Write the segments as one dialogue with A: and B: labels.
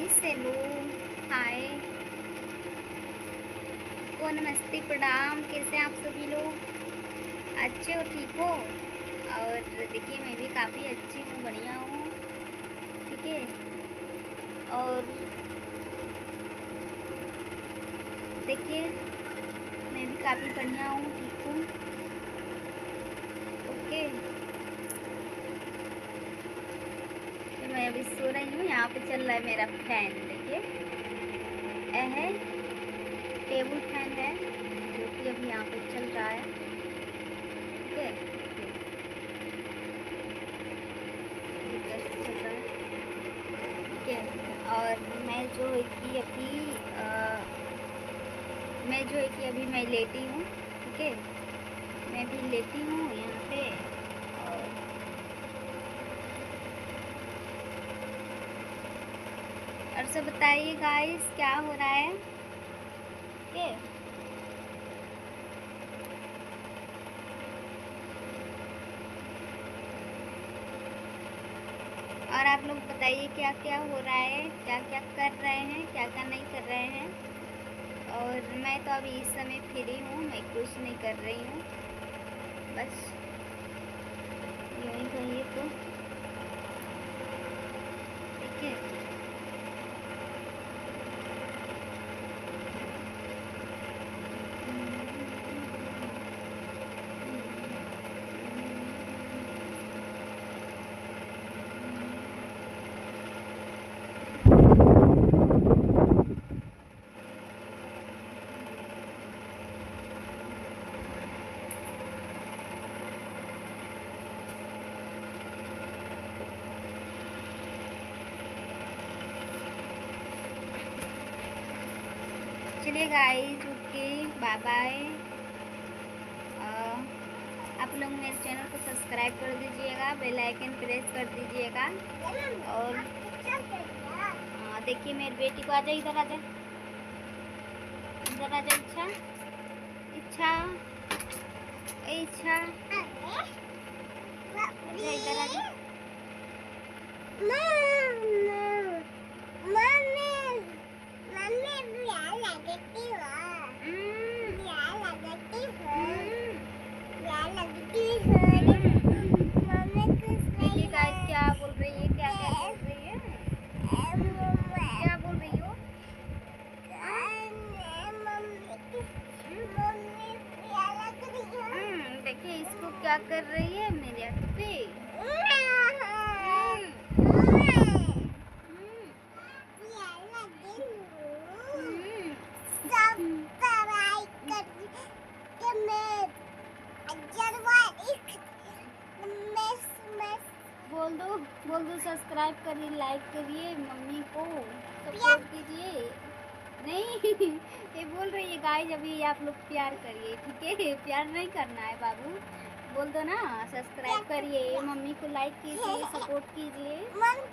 A: Guys, hello, हाय, को नमस्ते, प्रणाम। कैसे हैं आप सभी लोग? अच्छे हो, ठीक हो? और देखिए, मैं भी काफ़ी अच्छी हूँ, बढ़िया हूँ, ठीक है। और देखिए, मैं भी काफ़ी बढ़िया हूँ, ठीक हूँ, ओके। तो मैं अभी सो रही हूँ, यहाँ पे चल रहा है मेरा फैन, देखिए, यह है टेबल फैन है, जो कि अभी यहाँ पे चल रहा है, ठीक है। चल रहा है, ठीक है। और मैं जो है कि अभी मैं लेटी हूँ, ठीक है। मैं भी लेटी हूँ यहाँ पे। और सब बताइए गाइस, क्या हो रहा है, ठीक है। और आप लोग बताइए क्या क्या हो रहा है, क्या क्या कर रहे हैं, क्या क्या नहीं कर रहे हैं। और मैं तो अभी इस समय फ्री हूँ, मैं कुछ नहीं कर रही हूँ, बस यूँ ही कहिए तो, ठीक है। चलिए गाइस, ओके, बाय बाय। आप लोग मेरे चैनल को सब्सक्राइब कर दीजिएगा, बेल आइकन प्रेस कर दीजिएगा। और देखिए, मेरी बेटी को आजा, इधर आजा, इधर आजा, इच्छा, इच्छा, इच्छा, इधर आजा। देखिए गाइस, क्या बोल रही है, क्या क्या बोल रही है, क्या बोल रही हो? देखिए, इसको क्या कर रही है मेरी अक्टी। बोल दो सब्सक्राइब करिए, लाइक करिए, मम्मी को सपोर्ट कीजिए। नहीं ये बोल रही है गाइस, अभी आप लोग प्यार करिए, ठीक है। प्यार नहीं करना है बाबू, बोल दो ना, सब्सक्राइब करिए, मम्मी को लाइक कीजिए, सपोर्ट कीजिए। मम्मी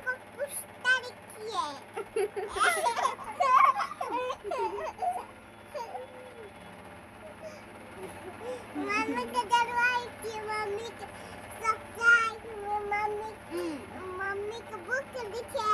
A: को पूछता रखिए। मम्मी को डरवाई थी, मम्मी को सब्सक्राइब, मम्मी को बुक दिखे।